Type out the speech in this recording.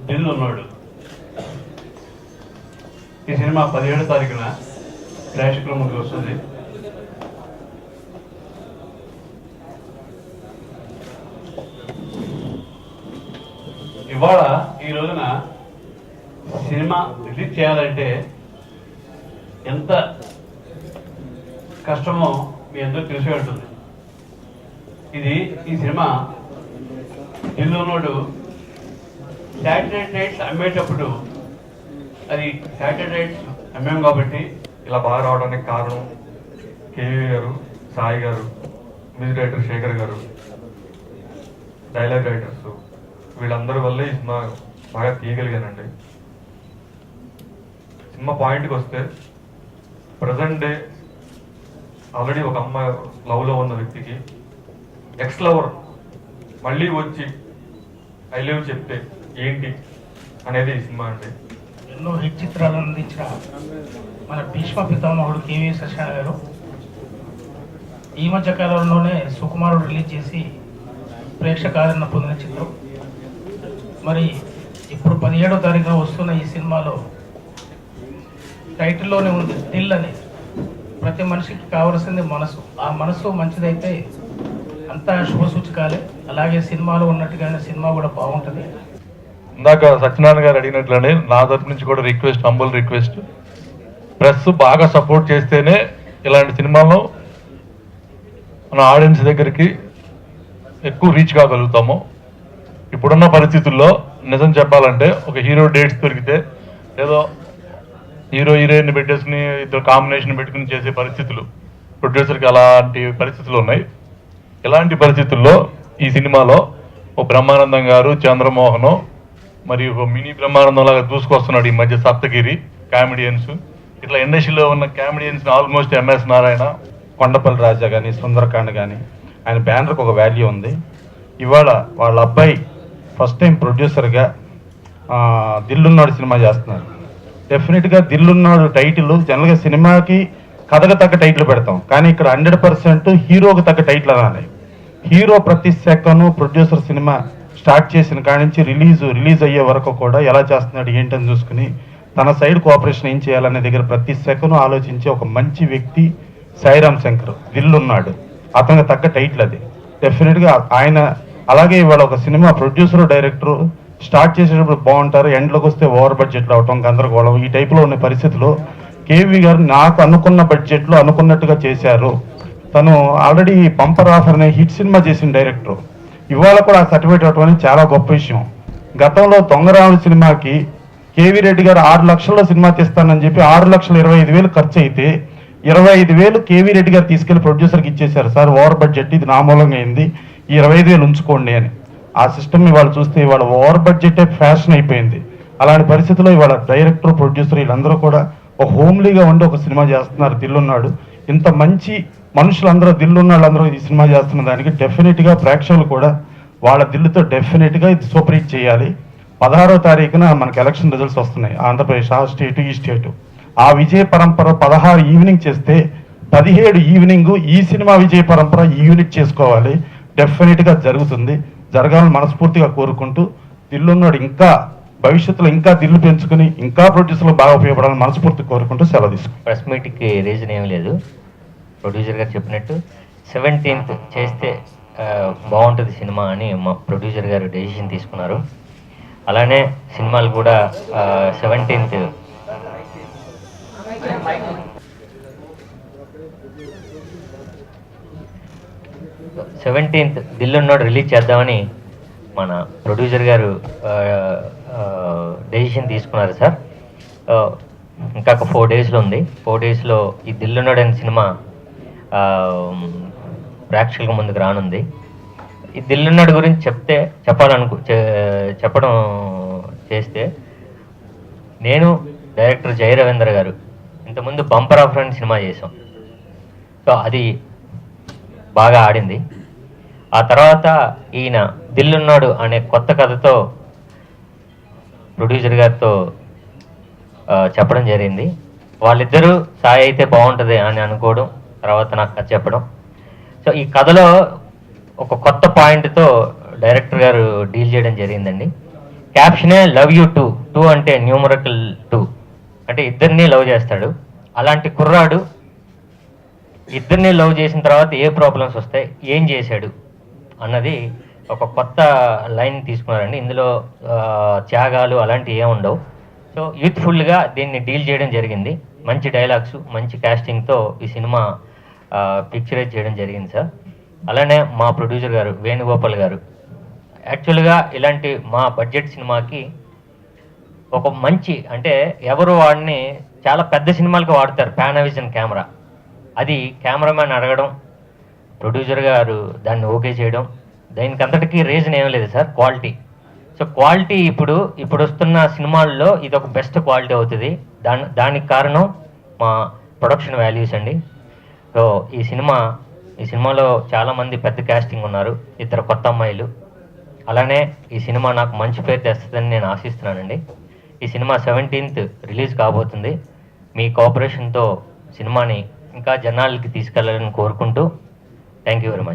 దిల్ ఉన్నాడు. ఈ సినిమా 17వ తారీఖున ప్రేక్షకుల ముందుకు వస్తుంది. ఇవాళ ఈ రోజున సినిమా రిలీజ్ చేయాలంటే ఎంత కష్టమో మీ అందరూ తెలిసే ఉంటుంది. ఈ సినిమా దిల్లున్నోడు శాటిలైట్ రైట్స్ అమ్మేటప్పుడు అది శాటిలైట్ రైట్స్ అమ్మాం కాబట్టి ఇలా బాగా రావడానికి కారణం కేవీ గారు, సాయి గారు, మ్యూజిక్ డైరెక్టర్ శేఖర్ గారు, డైలాగ్ రైటర్స్, వీళ్ళందరి వల్లే ఈ సినిమా బాగా తీయగలిగానండి. సినిమా పాయింట్కి వస్తే ప్రజెంట్ డే ఆల్రెడీ ఒక అమ్మాయి లవ్లో ఉన్న వ్యక్తికి ఎక్స్ లవర్ మళ్ళీ వచ్చి ఐ లవ్ చెప్తే ఏంటి అనేది ఈ సినిమా అండి. ఎన్నో హిట్ చిత్రాలను అందించిన మన భీష్మ పితామహుడు కేవీ సత్యనారాయణ గారు ఈ మధ్య కాలంలోనే సుకుమారుడు రిలీజ్ చేసి ప్రేక్షక ఆదరణ పొందిన చిత్రం. మరి ఇప్పుడు 17వ తారీఖున వస్తున్న ఈ సినిమాలో టైటిల్లోనే ఉంది దిల్ అని. ప్రతి మనిషికి కావలసింది మనసు. ఆ మనసు మంచిదైతే అంతా శుభసూచకాలే. అలాగే సినిమాలో ఉన్నట్టుగానే సినిమా కూడా బాగుంటుంది. ఇందాక సత్యనారాయణ గారు అడిగినట్లనే నా తరపు నుంచి కూడా రిక్వెస్ట్, హంబుల్ రిక్వెస్ట్, ప్రెస్ బాగా సపోర్ట్ చేస్తేనే ఇలాంటి సినిమాలో మన ఆడియన్స్ దగ్గరికి ఎక్కువ రీచ్ కాగలుగుతాము. ఇప్పుడున్న పరిస్థితుల్లో నిజం చెప్పాలంటే ఒక హీరో డేట్స్ దొరికితే ఏదో హీరో హీరోయిన్ పెట్టేసుకుని ఇద్దరు కాంబినేషన్ పెట్టుకుని చేసే పరిస్థితులు ప్రొడ్యూసర్కి అలాంటి పరిస్థితులు ఉన్నాయి. ఇలాంటి పరిస్థితుల్లో ఈ సినిమాలో ఓ బ్రహ్మానందం గారు, చంద్రమోహన్, మరియు ఒక మినీ బ్రహ్మానందం లాగా దూసుకొస్తున్నాడు ఈ మధ్య సప్తగిరి కామెడియన్స్. ఇట్లా ఇండస్ట్రీలో ఉన్న కామెడియన్స్ ఆల్మోస్ట్ ఎంఎస్ నారాయణ, కొండపల్లి రాజా కానీ, సుందరకాండ్ కానీ, ఆయన బ్యానర్కి ఒక వాల్యూ ఉంది. ఇవాళ వాళ్ళ అబ్బాయి ఫస్ట్ టైం ప్రొడ్యూసర్గా దిల్లున్నాడు సినిమా చేస్తున్నారు. డెఫినెట్గా దిల్లున్నాడు టైటిల్ జనరల్గా సినిమాకి కథకు తగ్గ టైటిల్ పెడతాం, కానీ ఇక్కడ 100% హీరోకి తగ్గ టైటిల్ అనాలి. హీరో ప్రతి సెకండ్ ప్రొడ్యూసర్ సినిమా స్టార్ట్ చేసిన కాడి నుంచి రిలీజ్ అయ్యే వరకు కూడా ఎలా చేస్తున్నాడు ఏంటని చూసుకుని తన సైడ్ కోఆపరేషన్ ఏం చేయాలనే దగ్గర ప్రతి సెకండ్ ఆలోచించే ఒక మంచి వ్యక్తి సాయిరామ్ శంకర్. దిల్లున్నాడు అతనికి తగ్గ టైటిల్ అది. డెఫినెట్గా ఆయన అలాగే ఇవాళ ఒక సినిమా ప్రొడ్యూసర్, డైరెక్టర్ స్టార్ట్ చేసేటప్పుడు బాగుంటారు, ఎండ్లోకి వస్తే ఓవర్ బడ్జెట్లో అవటం, గందరగోళం, ఈ టైప్లో ఉన్న పరిస్థితిలో కేవీ గారు నాకు అనుకున్న బడ్జెట్లో అనుకున్నట్టుగా చేశారు. తను ఆల్రెడీ బంపర్ ఆఫర్ అనే హిట్ సినిమా చేసిన డైరెక్టర్. ఇవాళ కూడా ఆ సర్టిఫికేట్ అవటం అనేది చాలా గొప్ప విషయం. గతంలో దొంగరాముడు సినిమాకి కేవీ రెడ్డి గారు 6 లక్షల్లో సినిమా తీస్తానని చెప్పి 6,25,000 ఖర్చు అయితే 25,000 కేవీ రెడ్డి గారు తీసుకెళ్లి ప్రొడ్యూసర్కి ఇచ్చేశారు. సార్ ఓవర్ బడ్జెట్, ఇది నా మూలంగా అయింది, ఈ 25,000 ఉంచుకోండి అని. ఆ సిస్టమ్ ఇవాళ చూస్తే ఇవాళ ఓవర్ బడ్జెట్ ఫ్యాషన్ అయిపోయింది. అలాంటి పరిస్థితుల్లో ఇవాళ డైరెక్టర్, ప్రొడ్యూసర్ వీళ్ళందరూ కూడా ఒక హోమ్లీగా ఉండి ఒక సినిమా చేస్తున్నారు. దిల్లున్నాడు ఇంత మంచి మనుషులందరూ, దిల్లున్నాళ్ళు అందరూ ఈ సినిమా చేస్తున్న దానికి డెఫినెట్గా ప్రేక్షకులు కూడా వాళ్ళ దిల్లుతో డెఫినెట్గా ఇది సూపర్ హిట్ చేయాలి. 16వ తారీఖున మనకి ఎలక్షన్ రిజల్ట్స్ వస్తున్నాయి, ఆంధ్రప్రదేశ్, ఆ స్టేటు ఈ స్టేటు. ఆ విజయ పరంపర 16 ఈవినింగ్ చేస్తే 17 ఈవినింగ్ ఈ సినిమా విజయ పరంపర ఈ యూనిట్ చేసుకోవాలి. డెఫినెట్గా జరుగుతుంది, జరగాలని మనస్ఫూర్తిగా కోరుకుంటూ దిల్లున్నాడు ఇంకా భవిష్యత్తులో ఇంకా దిల్లు పెంచుకుని ఇంకా ప్రొడ్యూసర్లు బాగా ఉపయోగపడాలని మనస్ఫూర్తి కోరుకుంటూ సెలవు తీసుకుంటాం. ప్రెస్ మీట్కి రీజన్ ఏం లేదు, ప్రొడ్యూసర్ గారు చెప్పినట్టు 17th చేస్తే బాగుంటుంది సినిమా అని మా ప్రొడ్యూసర్ గారు డెసిషన్ తీసుకున్నారు. అలానే సినిమాలు కూడా 17th దిల్లున్నాడు రిలీజ్ చేద్దామని మన ప్రొడ్యూసర్ గారు డెసిషన్ తీసుకున్నారు సార్. ఇంకా ఒక 4 డేస్లో ఉంది. 4 డేస్లో ఈ దిల్లున్నాడు అనే సినిమా ప్రేక్షకుల ముందుకు రానుంది. ఈ దిల్లున్నాడు గురించి చెప్పడం చేస్తే, నేను డైరెక్టర్ జయ రవీంద్ర గారు ఇంతకుముందు బంపర్ ఆఫర్ అని సినిమా చేసాం. సో అది బాగా ఆడింది. ఆ తర్వాత ఈయన దిల్లున్నాడు అనే కొత్త కథతో ప్రొడ్యూసర్ గారితో చెప్పడం జరిగింది. వాళ్ళిద్దరూ సాయి అయితే బాగుంటుంది అని అనుకోవడం, తర్వాత నాకు కథ చెప్పడం. సో ఈ కథలో ఒక కొత్త పాయింట్తో డైరెక్టర్ గారు డీల్ చేయడం జరిగిందండి. క్యాప్షనే లవ్ యూ టూ, టూ అంటే న్యూమరకల్ 2 అంటే ఇద్దరిని లవ్ చేస్తాడు. అలాంటి కుర్రాడు ఇద్దరిని లవ్ చేసిన తర్వాత ఏ ప్రాబ్లమ్స్ వస్తాయి, ఏం చేశాడు అన్నది ఒక కొత్త లైన్ తీసుకున్నారండి. ఇందులో త్యాగాలు అలాంటివి ఏమి ఉండవు. సో యూత్ఫుల్గా దీన్ని డీల్ చేయడం జరిగింది. మంచి డైలాగ్స్, మంచి కాస్టింగ్తో ఈ సినిమా పిక్చరైజ్ చేయడం జరిగింది సార్. అలానే మా ప్రొడ్యూసర్ గారు వేణుగోపాల్ గారు యాక్చువల్గా ఇలాంటి మా బడ్జెట్ సినిమాకి ఒక మంచి అంటే ఎవరు వాడిని చాలా పెద్ద సినిమాలకి వాడతారు పానావిజన్ కెమెరా. అది కెమెరామ్యాన్ అడగడం, ప్రొడ్యూసర్ గారు దాన్ని ఓకే చేయడం, దానికి అంతటికీ రీజన్ ఏం లేదు సార్, క్వాలిటీ. సో క్వాలిటీ ఇప్పుడు వస్తున్న సినిమాల్లో ఇది ఒక బెస్ట్ క్వాలిటీ అవుతుంది. దానికి కారణం మా ప్రొడక్షన్ వాల్యూస్ అండి. సో ఈ సినిమాలో చాలామంది పెద్ద కాస్టింగ్ ఉన్నారు, 2 కొత్త అమ్మాయిలు. అలానే ఈ సినిమా నాకు మంచి పేరు తెస్తుందని నేను ఆశిస్తున్నానండి. ఈ సినిమా 17th రిలీజ్ కాబోతుంది. మీ కోఆపరేషన్తో సినిమాని ఇంకా జనాలకి తీసుకెళ్లాలని కోరుకుంటూ థ్యాంక్ యూ వెరీ మచ్.